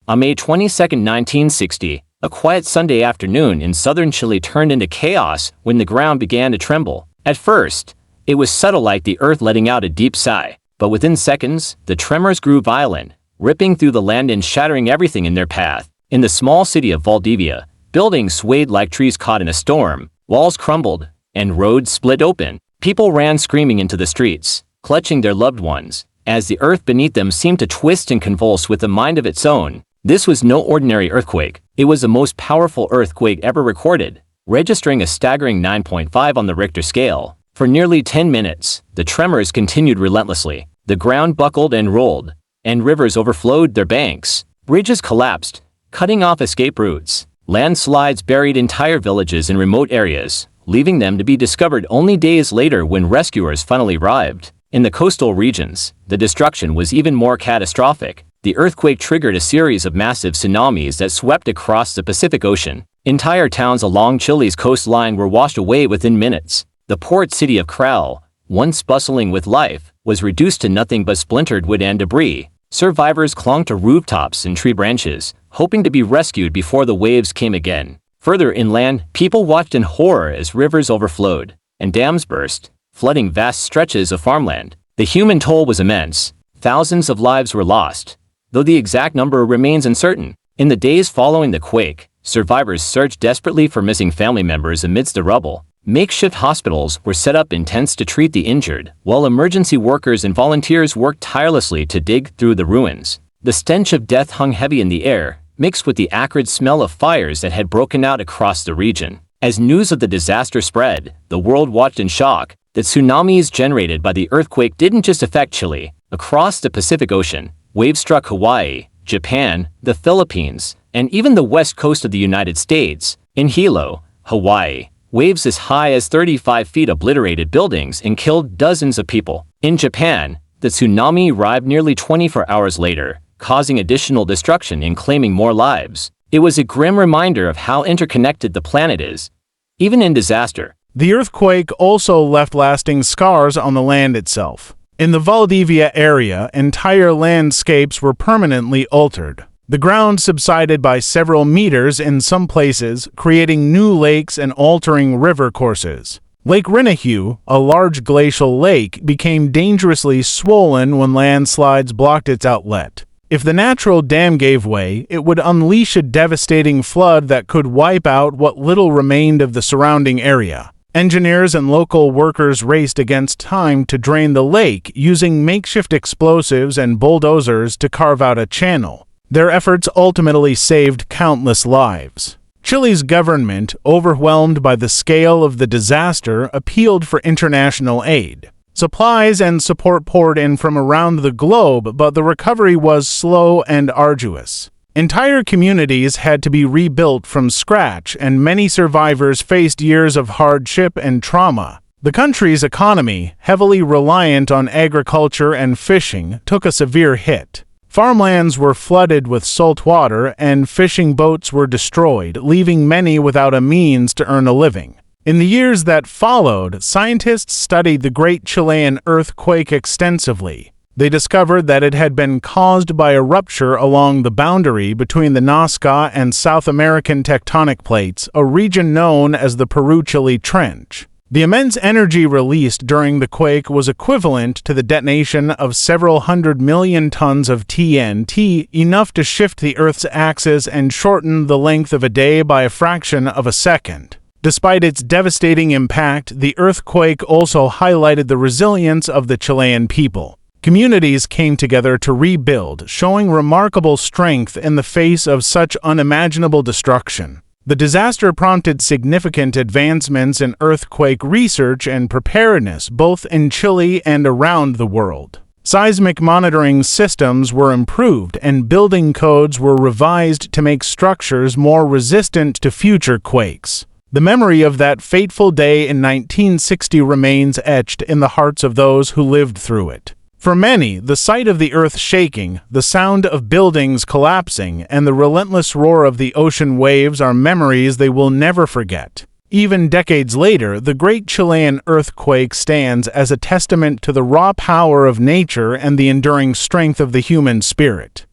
On May 22, 1960, a quiet Sunday afternoon in southern Chile turned into chaos when the ground began to tremble. At first, it was subtle, like the earth letting out a deep sigh, but within seconds, the tremors grew violent, ripping through the land and shattering everything in their path. In the small city of Valdivia, buildings swayed like trees caught in a storm, walls crumbled, and roads split open. People ran screaming into the streets, clutching their loved ones, as the earth beneath them seemed to twist and convulse with a mind of its own. This was no ordinary earthquake. It was the most powerful earthquake ever recorded, registering a staggering 9.5 on the Richter scale. For nearly 10 minutes, the tremors continued relentlessly. The ground buckled and rolled, and rivers overflowed their banks. Bridges collapsed, cutting off escape routes. Landslides buried entire villages in remote areas, leaving them to be discovered only days later when rescuers finally arrived. In the coastal regions, the destruction was even more catastrophic. The earthquake triggered a series of massive tsunamis that swept across the Pacific Ocean. Entire towns along Chile's coastline were washed away within minutes. The port city of Cral, once bustling with life, was reduced to nothing but splintered wood and debris. Survivors clung to rooftops and tree branches, hoping to be rescued before the waves came again. Further inland, people watched in horror as rivers overflowed and dams burst, flooding vast stretches of farmland. The human toll was immense. Thousands of lives were lost, though the exact number remains uncertain. In the days following the quake, survivors searched desperately for missing family members amidst the rubble. Makeshift hospitals were set up in tents to treat the injured, while emergency workers and volunteers worked tirelessly to dig through the ruins. The stench of death hung heavy in the air, mixed with the acrid smell of fires that had broken out across the region. As news of the disaster spread, the world watched in shock. The tsunamis generated by the earthquake didn't just affect Chile. Across the Pacific Ocean, waves struck Hawaii, Japan, the Philippines, and even the west coast of the United States. In Hilo, Hawaii, waves as high as 35 feet obliterated buildings and killed dozens of people. In Japan, the tsunami arrived nearly 24 hours later, causing additional destruction and claiming more lives. It was a grim reminder of how interconnected the planet is, even in disaster. The earthquake also left lasting scars on the land itself. In the Valdivia area, entire landscapes were permanently altered. The ground subsided by several meters in some places, creating new lakes and altering river courses. Lake Rinahue, a large glacial lake, became dangerously swollen when landslides blocked its outlet. If the natural dam gave way, it would unleash a devastating flood that could wipe out what little remained of the surrounding area. Engineers and local workers raced against time to drain the lake using makeshift explosives and bulldozers to carve out a channel. Their efforts ultimately saved countless lives. Chile's government, overwhelmed by the scale of the disaster, appealed for international aid. Supplies and support poured in from around the globe, but the recovery was slow and arduous. Entire communities had to be rebuilt from scratch, and many survivors faced years of hardship and trauma. The country's economy, heavily reliant on agriculture and fishing, took a severe hit. Farmlands were flooded with salt water, and fishing boats were destroyed, leaving many without a means to earn a living. In the years that followed, scientists studied the Great Chilean earthquake extensively. They discovered that it had been caused by a rupture along the boundary between the Nazca and South American tectonic plates, a region known as the Peru-Chile Trench. The immense energy released during the quake was equivalent to the detonation of several 100 million tons of TNT, enough to shift the Earth's axis and shorten the length of a day by a fraction of a second. Despite its devastating impact, the earthquake also highlighted the resilience of the Chilean people. Communities came together to rebuild, showing remarkable strength in the face of such unimaginable destruction. The disaster prompted significant advancements in earthquake research and preparedness, both in Chile and around the world. Seismic monitoring systems were improved, and building codes were revised to make structures more resistant to future quakes. The memory of that fateful day in 1960 remains etched in the hearts of those who lived through it. For many, the sight of the earth shaking, the sound of buildings collapsing, and the relentless roar of the ocean waves are memories they will never forget. Even decades later, the Great Chilean earthquake stands as a testament to the raw power of nature and the enduring strength of the human spirit.